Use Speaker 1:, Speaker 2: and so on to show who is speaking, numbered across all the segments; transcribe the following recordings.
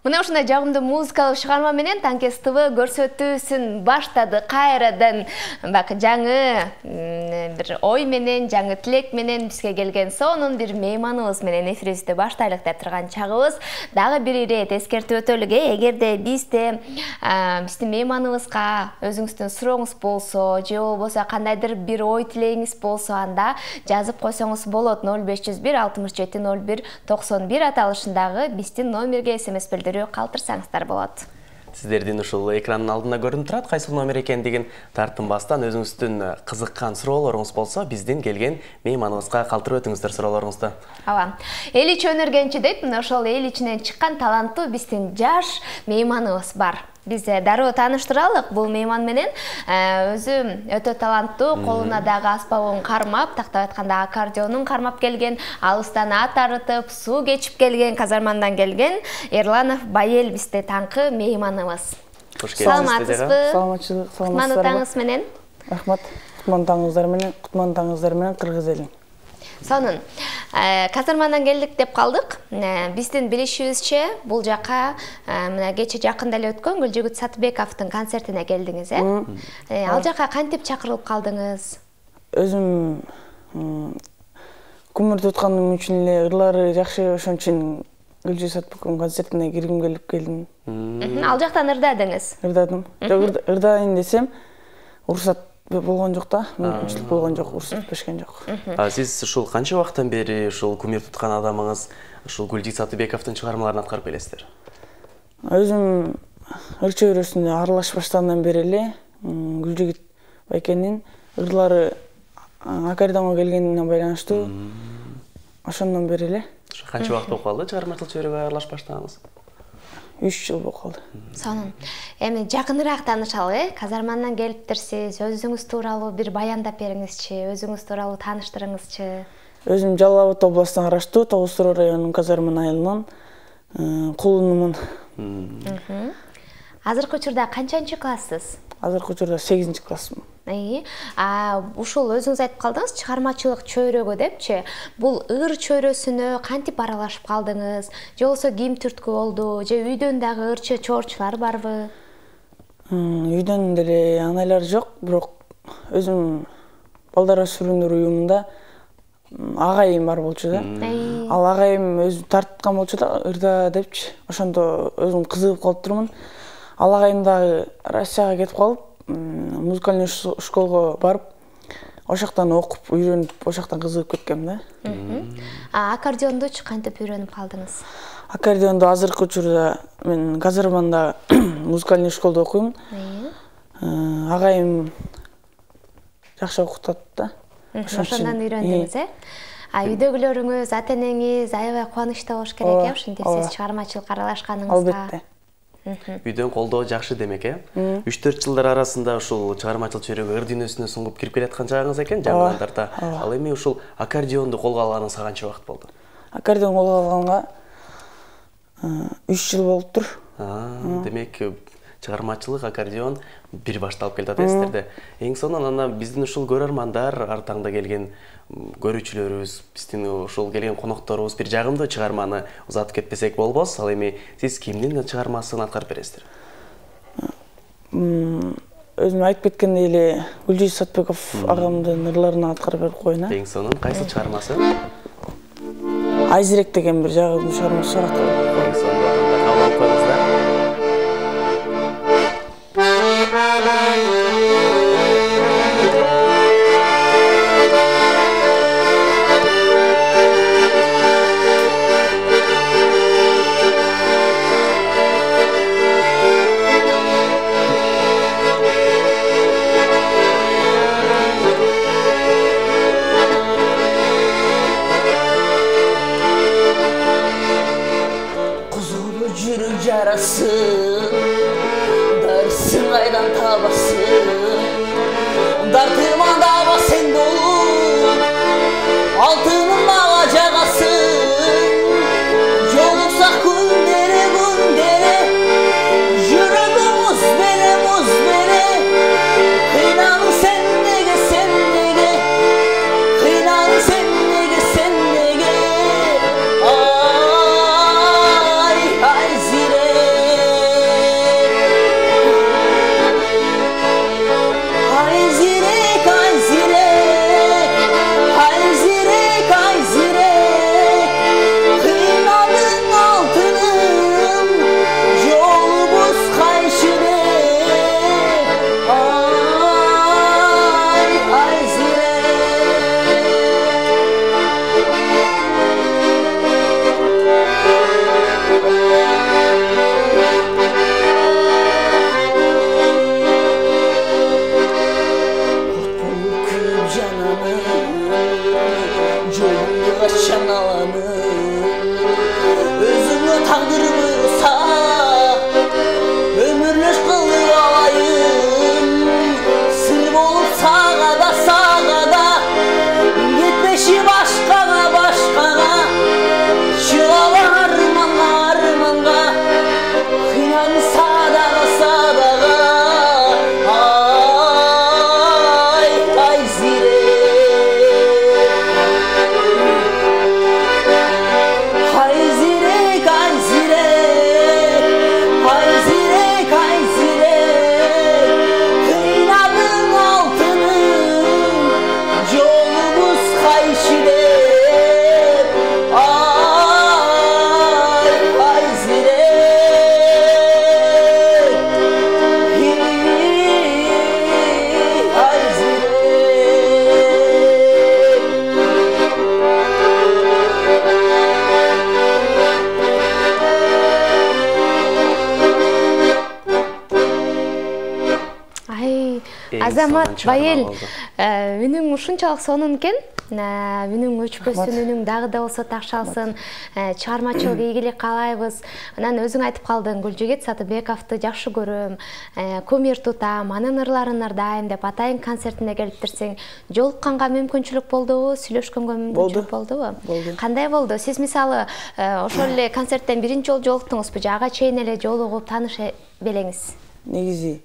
Speaker 1: Мына ушундай жагымдуу музыкалык чыгарма менен Танкес ТВ көрсөтүүсүн баштады. Кайрадан бак жаңы бир ой менен, жаңы тилек менен бизге келген сонун бир мейманыбыз менен эфирибизди баштайлык деп турган чагыбыз. Дагы бир ирет эскертип өтөлүк. Эгерде биздин мейманыбызга өзүңүздүн сурооңуз болсо, же болбосо кандайдыр бир ой тилегиңиз болсо, анда жазып койсоңуз болот. 0501 67 01 91 аталышындагы биздин номерге SMS билдирүү калтырсаңыздар болот.
Speaker 2: Сиздердин ушул экранын алдында көрүнүп турат, кайсыл номер экендигин тартынбастан өзүңүздүн кызыккан суроолоруңуз болсо, биздин келген мейманыбызга калтырып өтүңүздөр суроолоруңузду.
Speaker 1: Ооба. Эл ичи өнөргөнчү дейт, мына ошол эл ичинен чыккан таланттуу биздин жаш мейманыбыз бар. Биз дароо тааныштыралык. Бул мейман менен өзү өтө таланттуу, колуна дагы аспабын кармап, тактап айтканда аккордеонун кармап келген, алыстан ат арытып, суу кечип келген, казармандан келген Эрланов Байел бизде таңкы мейманыбыз.
Speaker 2: Кош келипсиз.
Speaker 3: Саламатчылык,
Speaker 1: Кутмандуу таңыңыз менен.
Speaker 3: Рахмат. Кутмандуу таңыңыздар менен кыргыз элин.
Speaker 1: Сонун. Казармандан келдик деп калдык. Биздин билишибизче, бул жака мына кече жакында эле өткөн Гүлжигит Сатыбековдун концертине келдиңиз, Ал жака кантип чакырылып калдыңыз?
Speaker 3: Өзүм көмүр тутканым үчүн эле ырлары жакшы, ошон үчүн Гүлжигит Сатыбековдун концертине киргим келип келдим.
Speaker 1: Ал жактан ырдадыңыз?
Speaker 3: Ырдадым. Ырдайын десем, уруксат болгон жок да, мүмкүнчүлүк болгон жок, уруксат беришкен жок.
Speaker 2: Сиз ушул канча убакыттан бери ушул кумир туткан адамыңыз ушул Гүлжигит Сатыбековдун чыгармаларын аткарып келесиздер?
Speaker 3: Өзүм ыр чөйрөсүндө аралашып баштагандан бери эле Гүлжигит байкенин ырлары аккордеонго келгенине байланыштуу. Ошондон бери эле.
Speaker 2: Канча убакыт болуп калды чыгармачыл чөйрөгө аралашып баштаганыңыз?
Speaker 3: 3 жыл болуп калды.
Speaker 1: Сонун. Эми жакыныраак таанышалы, казармандан келиптирсиз. Өзүңүз тууралуу бир баяндап бериңизчи, өзүңүз тууралуу тааныштырыңызчы.
Speaker 3: Өзүм Жалал Абад областынан Араштуу, Тоғыз Суу районунун Казарман айылынан кулунумун.
Speaker 1: Азыркы учурда канчанчы класссыз?
Speaker 3: Азыркы учурда 8-чи классмын.
Speaker 1: Ушул өзүңүз айтып калдыңыз, чыгармачылык чөйрөгө депчи. Бул ыр чөйрөсүнө кантип аралашып калдыңыз? Же болсо ким түрткү болду? Же үйдөн дагы ырчы чоорчулар барбы?
Speaker 3: Үйдөн деле анайлар жок, бирок өзүм балдар өспүрүмдөр уюмунда агайым бар болчу да. Ал агайым өзү тарткан болчу да, ырда депчи. Ошондо өзүм кызыгып калып турмун. Ал агайым дагы Россияга кетип калып, музыкальный школго барып, ошоктон окуп, үйрөнүп, ошоктон кызыгып кеткем да.
Speaker 1: Аккордеондучу кантип үйрөнүп калдыңыз?
Speaker 3: Аккордеонду азыркы учурда мен Казарманда музыкальный школда окуйм. Агайым жакшы окутат да.
Speaker 1: Ошондон үйрөндүңүз, Үйдөгүлөрүңүз, ата-энеңиз аябай кубанычта болуш керек, ушинтип сиз чыгармачылыкка аралашканыңызга.
Speaker 3: Албетте.
Speaker 2: Үйдөн колдоо жакшы демек, 3-4 жылдар арасында ушул чыгармачыл чөйрөгө ыр дүйнөсүнө суңгуп кирип келаткан чагыңыз экен, жаңыландарда. Ал эми ушул аккордеонду колго алганыңызга канча убакыт болду?
Speaker 3: Аккордеон колго алганга 3 жыл болуптур.
Speaker 2: Демек, чыгармачылык, аккордеон бир башталып келди атасыздарда. Эң сонун ана биздин ушул көрөрмандар, ар таңда келген көрүүчүлөрүбүз, биздин ушул келген конокторубуз бир жагымдуу чыгарманы узатып кетпесек болбос. Ал эми сиз кимдин чыгармасын аткарып бересиздер?
Speaker 3: Өзүм айтып кеткендей эле Гүлжигит Сатыбеков агамдын ырларын аткарып берип коеюн.
Speaker 2: Эң сонун кайсы чыгармасы?
Speaker 3: Айзирек деген бир жагымдуу чыгармасы бар.
Speaker 2: Эң сонун кабыл алып коюңуздар.
Speaker 4: Darısın aydan tabası Dartıma dava sen dolu Altının dava cagası Yoluksak gündere Yüreği muz bere Kıynanın sen nege Kıynanın sen nege Ay zire
Speaker 1: Азамат Байел, үнүң ушунчалык сонун экен. Үнүң өчпөсүн, үнүң дагы да болсо такшалсын. Чыгармачылык ийгилик каалайбыз. Анан өзүң айтып калдың, Гүлжигит Сатыбековду жакшы көрөм, кумир тутам, анын ырларын ырдайм деп атайын концертине келиптирсиң. Жолукканга мүмкүнчүлүк болдубу, сүйлөшкөнгө мүмкүнчүлүк болдубу? Кандай болду? Сиз мисалы ошол эле концерттен биринчи жолу жолуктуңузбу же ага чейин эле жолугуп тааныша белеңиз?
Speaker 3: Негизи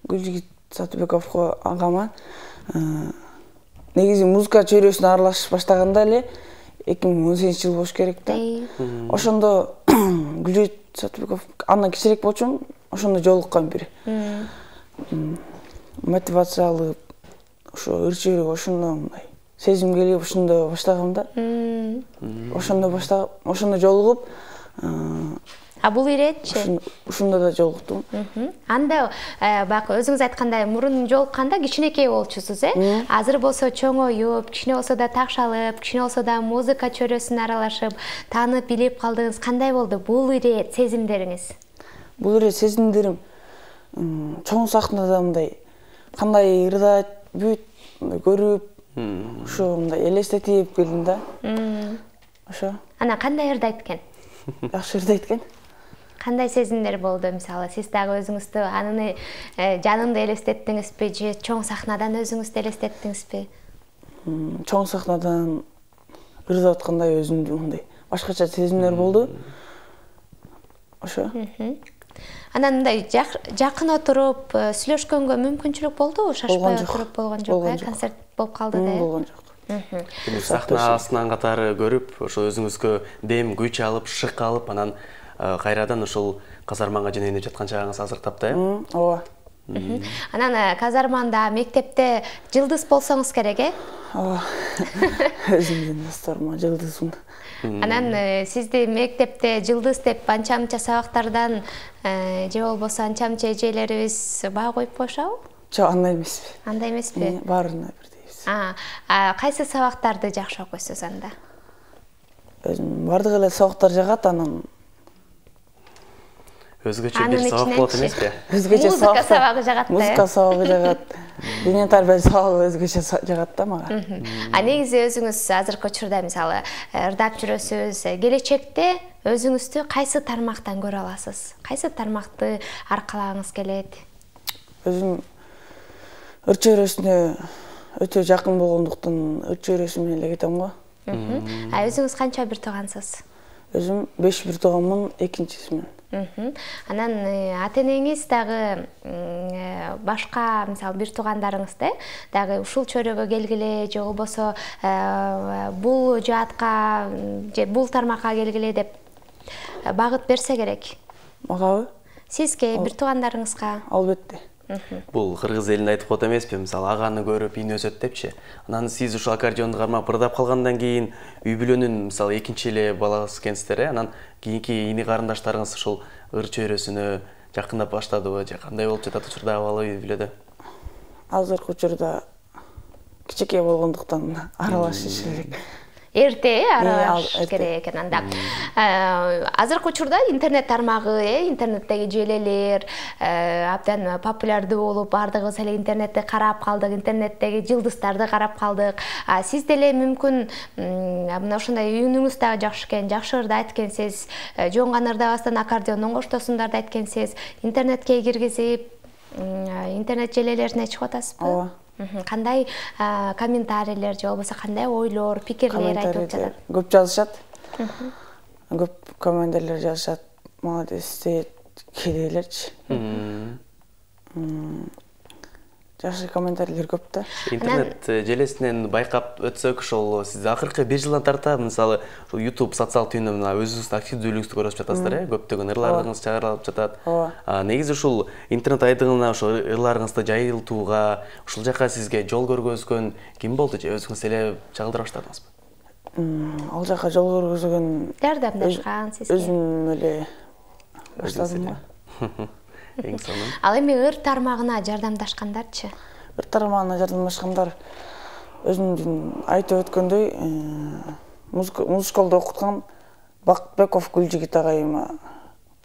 Speaker 3: Гүлжигит Сатыбековго агама негизи музыка чөйрөсүнө аралашып баштаганда эле 2018 жыл болуш керек да. Ошондо Гүлжигит Сатыбеков андан кичирээк болчумун, ошондо жолуккан бир. Мотивация алып, ошо ыр-чөйрөгө ошондо мындай сезим келип ошондо баштагам да. Ошондо жолугуп,
Speaker 1: бул иретчи?
Speaker 3: Ушунда да жолуктум.
Speaker 1: Анда баягы өзүңүз айткандай мурун жолукканда кичинекей болчусуз, Азыр болсо чоңоюп, кичине болсо да такшалып, кичине болсо да музыка чөйрөсүнө аралашып, таанып, билип калдыңыз. Кандай болду бул ирет сезимдериңиз?
Speaker 3: Бул ирет сезимдерим чоң сахнада мындай кандай ырдайт, бүт көрүп, ошо мындай элестетип келдим да. Ошо.
Speaker 1: Анан кандай ырдайт экен?
Speaker 3: Жакшы ырдайт экен.
Speaker 1: Кандай сезимдер болду? Мисалы, сиз дагы өзүңүздү анын жанында элестеттиңизби же чоң сахнадан өзүңүздү элестеттиңизби?
Speaker 3: Чоң сахнадан ырдап аткандай өзүмдү мындай башкача сезимдер болду. Ошо.
Speaker 1: Анан мындай жакын отуруп сүйлөшкөнгө мүмкүнчүлүк болдубу? Шашпай отуруп болгон жок, концерт болуп калды да?
Speaker 3: Болгон жок.
Speaker 2: Сахна астынан катары көрүп, ошо өзүңүзгө дем күч алып, шык алып, анан кайрадан ошол казарманга жөнөйүп жаткан чагыңыз азыртап да,
Speaker 3: Ооба.
Speaker 1: Анан казарманда, мектепте жылдыз болсоңуз керек,
Speaker 3: Ооба. Өзүмдүн досторум жылдызмын.
Speaker 1: Анан сизди мектепте жылдыз деп анча-мынча сабактардан же болбосо анча-мынча эжелерибиз баа коюп коюшабы?
Speaker 3: Жок, андай эмеспи.
Speaker 1: Андай эмеспи?
Speaker 3: Баарына бирдейбиз.
Speaker 1: Кайсы сабактарды жакшы окуйсуз анда?
Speaker 3: Өзүм бардык эле сабактар жагат, анан
Speaker 2: өзгөчө бир сабак болот эмеспи?
Speaker 3: Өзгөчө
Speaker 1: музыка сабагы жагат да.
Speaker 3: Музыка сабагы жагат. Дене тарбия сабагы өзгөчө жагат да мага.
Speaker 1: Негизи өзүңүз азыркы учурда мисалы ырдап жүрөсүз, келечекте өзүңүздү кайсы тармактан көрө аласыз? Кайсы тармакты аркалагыңыз келет?
Speaker 3: Өзүм ыр-чөйрөсүнө өтө жакын болгондуктан ыр-чөйрөсү менен эле кетем го.
Speaker 1: Өзүңүз канча бир туугансыз?
Speaker 3: Өзүм 5 бир тууганмын, экинчисимин.
Speaker 1: Анан ата-энеңиз дагы башка мисалы бир туугандарыңызды дагы ушул чөйрөгө келгиле же болбосо бул жаатка же бул тармакка келгиле деп багыт берсе керек.
Speaker 3: Магабы?
Speaker 1: Сизге, бир туугандарыңызга?
Speaker 3: Албетте.
Speaker 2: Бул кыргыз элинде айтып коет эмеспи, мисалы аганы көрүп ин өсөт депчи. Анан сиз ушул аккордеонду кармап ырдап калгандан кийин үй бүлөнүн мисалы экинчи эле баласы экенсиздер, анан кийинки ини карындаштарыңыз ушул ыр чөйрөсүнө жакындап баштадыбы же кандай болуп жатат учурда абалы үй бүлөдө?
Speaker 3: Азыркы учурда кичинекей болгондуктан аралашыш керек.
Speaker 1: Эрте аралаш керек экен анда. Азыркы учурда интернет тармагы, интернеттеги желелер абдан популярдуу болуп, бардыгыбыз эле интернетти карап калдык, интернеттеги жылдыздарды карап калдык. Сиз деле мүмкүн мына ошондой үнүңүз дагы жакшы экен, жакшы ырдайт экенсиз, жоңган ырдабастан аккордеондун коштосуңдар да айткенсиз, интернетке киргизип, интернет желелерине чыгып атасызбы?
Speaker 3: Ооба.
Speaker 1: Кандай комментарийлер же болбосо кандай ойлор, пикирлер айтылып жатат?
Speaker 3: Көп жазышат. Көп комментарийлер жазышат. Молодец дейт, келелерчи. Жакшы комментарийлер көп да.
Speaker 2: Интернет желесинен байкап өтсөк, ошол сиз акыркы бир жылдан тарта мисалы YouTube социал түйүндө мына өзүңүздүн активдүүлүгүңүздү көрүп жатасыздар, көптөгөн ырларыңыз чыгарылып жатат. Негизи ушул интернет айдыгына ошол ырларыңызды жайылтууга, ушул жака сизге жол көргөзгөн ким болду же өзүңүз эле чагылдыра баштадыңызбы?
Speaker 3: Ал жака жол көргөзгөн
Speaker 1: жардамдашкан сизге?
Speaker 3: Өзүм эле баштадым.
Speaker 2: Эң сонун.
Speaker 1: Ал эми ыр тармагына жардамдашкандарчы?
Speaker 3: Ыр тармагына жардамдашкандар өзүмдүн айтып өткөндөй музыкалда окуткан Бакытбеков Гүлжигит агайыма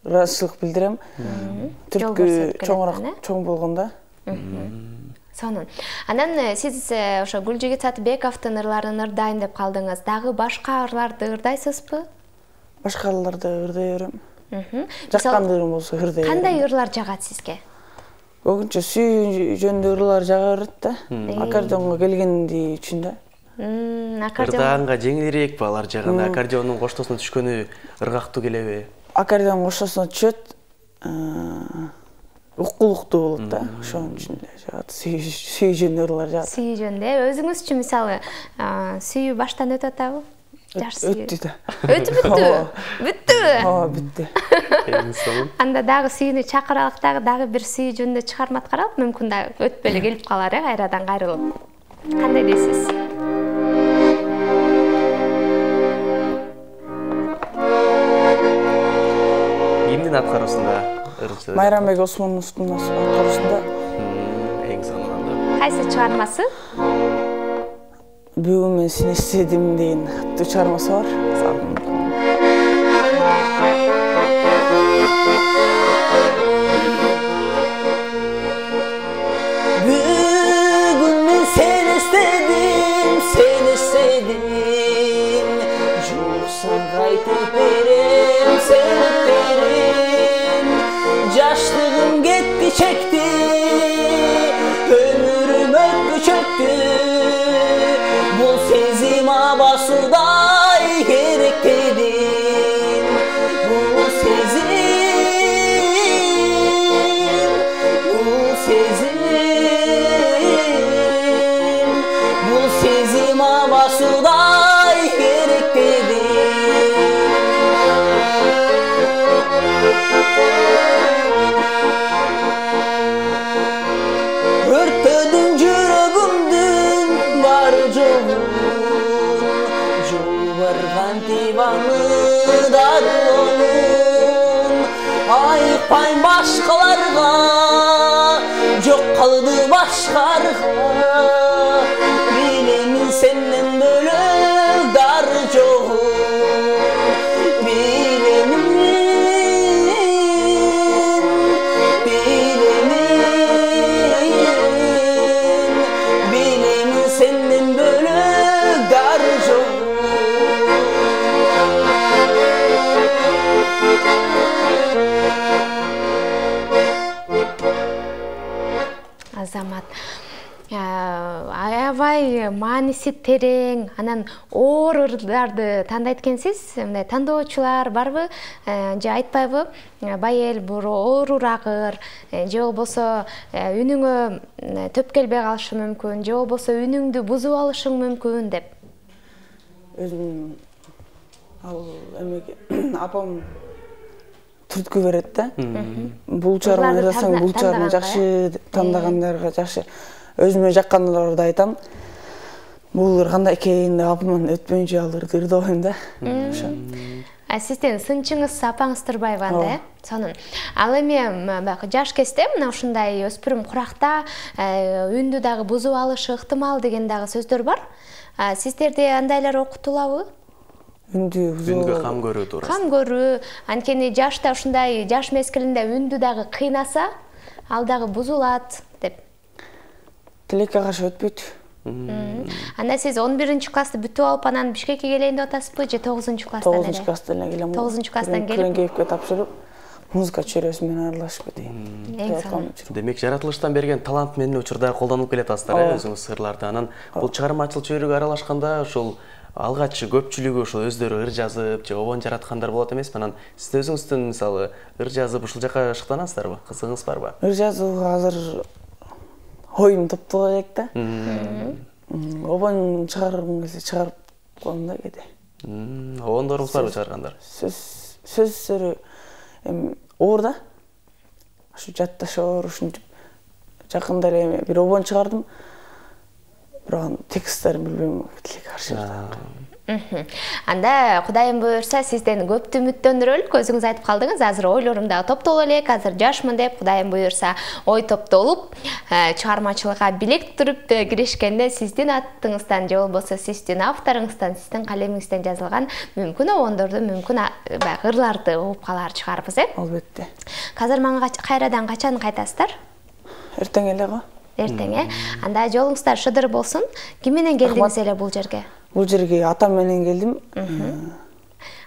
Speaker 3: ыраазычылык билдирем. Түркү чоң болгондо.
Speaker 1: Сонун. Анан сиз ошо Гүлжигит Сатыбековдун ырларын ырдайын деп калдыңыз. Дагы башка ырларды ырдайсызбы?
Speaker 3: Башка ырларды ырдай берем. Жаккандырым болсо ырдай берем.
Speaker 1: Кандай ырлар жагат сизге?
Speaker 3: Көбүнчө сүйүү жөнүндө ырлар жага берет да. Аккордеонго келгенди үчүн да.
Speaker 2: Ырдаганга жеңилирээк алар жагында аккордеондун коштосуна түшкөнү ыргактуу келеби?
Speaker 3: Аккордеон коштосуна түшөт. Уккулуктуу болот да. Ошонун үчүн эле жагат. Сүйүү жөнүндө ырлар жагат.
Speaker 1: Сүйүү жөнүндө өзүңүзчү мисалы сүйүү баштан өтүп атабы? Жаш сүйүү.
Speaker 3: Өттү да.
Speaker 1: Өтүп бүттү. Бүттүбү?
Speaker 3: Ооба, бүттү.
Speaker 1: Анда дагы сүйүүнү чакыралык дагы бир сүйүү жөнүндө чыгарма аткаралык, мүмкүн да өтпөй эле келип калар, кайрадан кайрылып. Кандай дейсиз?
Speaker 2: Кимдин аткаруусунда?
Speaker 3: Майрамбек Осмоновдун аткаруусунда.
Speaker 2: Эң сонунда.
Speaker 1: Кайсы чыгармасы?
Speaker 3: Бүгүн мен сени эстедим деген аттуу чыгармасы бар.
Speaker 4: Бүгүн мен сени эстедим, жоксаң кайтып берем сени берем. Жаштыгым кетти чекти, өмүрүм өттү чөктү. Бул сезим абасудай керек дедим. Бул сезим абасудай керек дедим. Өрттөдүң жүрөгүмдүн бар жогун, жол барган диваны дарылонун. Айыкпайм башкаларга, жок калды башкарга. Билемин сенден бөлөк дар жогун, bilemin senden bölük dar jogun.
Speaker 1: Азамат, аябай мааниси терең, анан оор ырларды тандайт экенсиз. Мындай тандоочулар барбы? Же айтпайбы? Байел бир оорураак ыр, же болбосо үнүңө төп келбей калышы мүмкүн, же болбосо үнүңдү бузуп алышың мүмкүн деп.
Speaker 3: Өзүм ал эмеге апам түрткү берет да. Бул чыгарманы ырдасаң бул чыгарма жакшы деп тандагандарга жакшы. Өзүмө жаккандарды айтам. Бул ыр кандай экен деп апамдан өтпөйүнчө ал ырды ырдабайм да. Ошо.
Speaker 1: Сиздин сынчыңыз апаңыз турбайбы анда? Сонун. Ал эми жаш кезде мына ушундай өспүрүм куракта үндү дагы бузуп алышы ыктымал деген дагы сөздөр бар. Сиздерде андайлар окутулабы?
Speaker 3: Үндү
Speaker 2: кам көрүү туурасында.
Speaker 1: Кам көрүү, анткени жашта ушундай жаш мезгилинде үндү дагы кыйнаса, ал дагы бузулат деп.
Speaker 3: Тилекке каршы өтпөйт.
Speaker 1: Анда сиз 11-классты бүтүп алып анан Бишкекке келейин деп атасызбы же 9-класстан эле?
Speaker 3: 9-класстан эле келем.
Speaker 1: 9-класстан келип
Speaker 3: Көлөңкеевке тапшырып, музыка чөйрөсү менен аралашып кетейин.
Speaker 1: Эң сонун.
Speaker 2: Демек жаратылыштан берген талант менен учурда колдонуп келатасыздар, өзүңүз ырларды. Анан бул чыгармачыл чөйрөгө аралашканда ошол алгач көпчүлүгү ошол өздөрү ыр жазып же обон жараткандар болот эмеспи? Анан сиз өзүңүздүн мисалы ыр жазып ушул жака шыктанасыздарбы? Кызыгыңыз барбы?
Speaker 3: Ыр жазууга азыр оюм топтоло элек да. Обон чыгаргым келсе чыгарып коем да кээде.
Speaker 2: Обондоруңуз барбы чыгаргандар?
Speaker 3: Сөздөрү оор да. Ушу жатташоор ушинтип жакында эле бир обон чыгардым. Бирок тексттерин билбейм, тилекке каршы.
Speaker 1: Анда Кудайым буйрса сизден көптү үмүттөндүрөлүк. Өзүңүз айтып калдыңыз, азыр ойлорум дагы топтоло элек, азыр жашмын деп Кудайым буйрса ой топтолуп, чыгармачылыкка билек туруп киришкенде сиздин атыңыздан же болбосо сиздин авторуңуздан, сиздин калемиңизден жазылган мүмкүн обондорду, мүмкүн ырларды угуп калар чыгарбыз,
Speaker 3: Албетте.
Speaker 1: Казыр мага кайрадан качан кайтасыздар?
Speaker 3: Эртең эле го.
Speaker 1: эртең, Анда жолуңуздар шыдыр болсун. Ким менен келдиңиз эле бул жерге?
Speaker 3: Бул жерге атам менен келдим.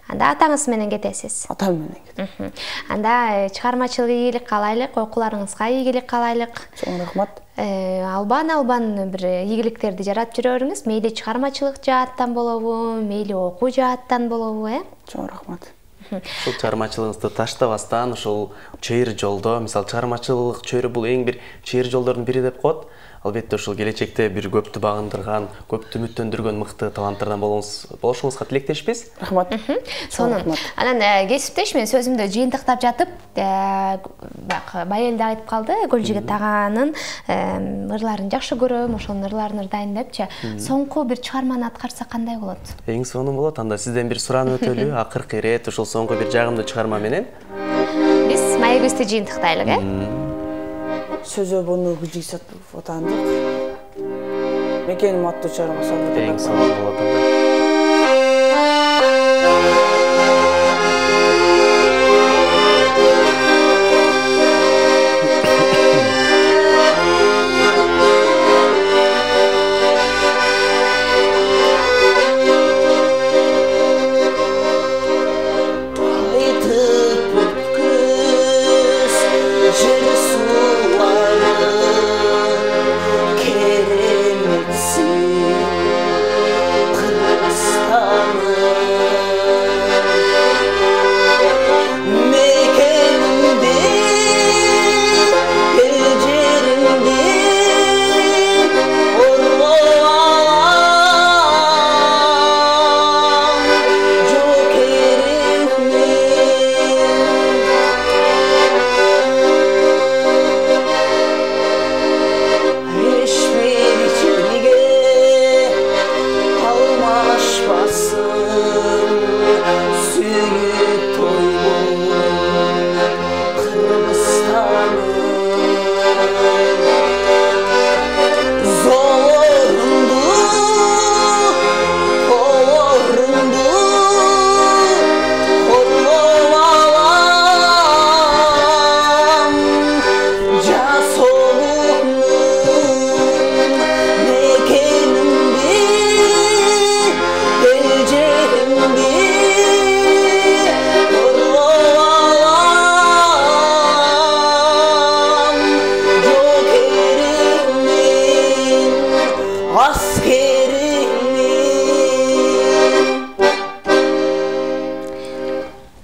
Speaker 1: Анда атаңыз менен кетесиз.
Speaker 3: Атам менен кетем.
Speaker 1: Анда чыгармачылык ийгилик каалайлык, окууларыңызга ийгилик каалайлык.
Speaker 3: Чоң рахмат.
Speaker 1: Албан бир ийгиликтерди жаратып жүрөрүңүз. Мейли чыгармачылык жааттан болобу, мейли окуу жааттан болобу,
Speaker 3: Чоң рахмат.
Speaker 2: Ушул чыгармачылыгыңызды таштабастан, ушул чыйыр жолдо, мисалы чыгармачылык чөйрө бул эң бир чыйыр жолдордун бири деп коет. Албетте ушул келечекте бир көптү багындырган, көптү үмүттөндүргөн мыкты таланттардан болушуңузга тилектешпиз.
Speaker 3: Рахмат.
Speaker 1: Сонун. Анан кесиптеш мен сөзүмдү жыйынтыктап жатып, Байел да айтып калды, Гүлжигит аганын ырларын жакшы көрөм, ошонун ырларын ырдайын депчи. Соңку бир чыгарманы аткарса кандай болот?
Speaker 2: Эң сонун болот. Анда сизден бир суранып өтөлү, акыркы ирет ушул соңку бир жагымдуу чыгарма менен.
Speaker 1: Биз маегибизди жыйынтыктайлык,
Speaker 3: Сөзө буну Гүлжигит отандык. Мекеним аттуу чыгармасы.
Speaker 2: Эң сонун болот анда.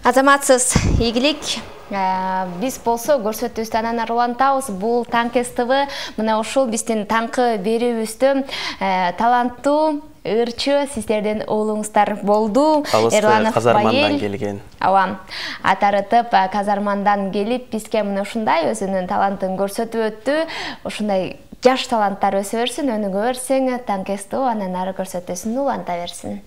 Speaker 1: Азаматсыз ийгилик биз болсо көрсөтүүбүздү анан улантабыз. Бул Танкес ТВ мына ушул биздин таңкы берүүбүздө таланттуу ырчы сиздердин уулуңуздар болду.
Speaker 2: Эрланов Казармандан келген.
Speaker 1: Ооба. Атарытып Казармандан келип бизге мына ушундай өзүнүн талантын көрсөтүп өттү. Ушундай жаш таланттар өсө берсин, өнүгө берсин. Танкес ТВ анан ары көрсөтүүсүн уланта берсин.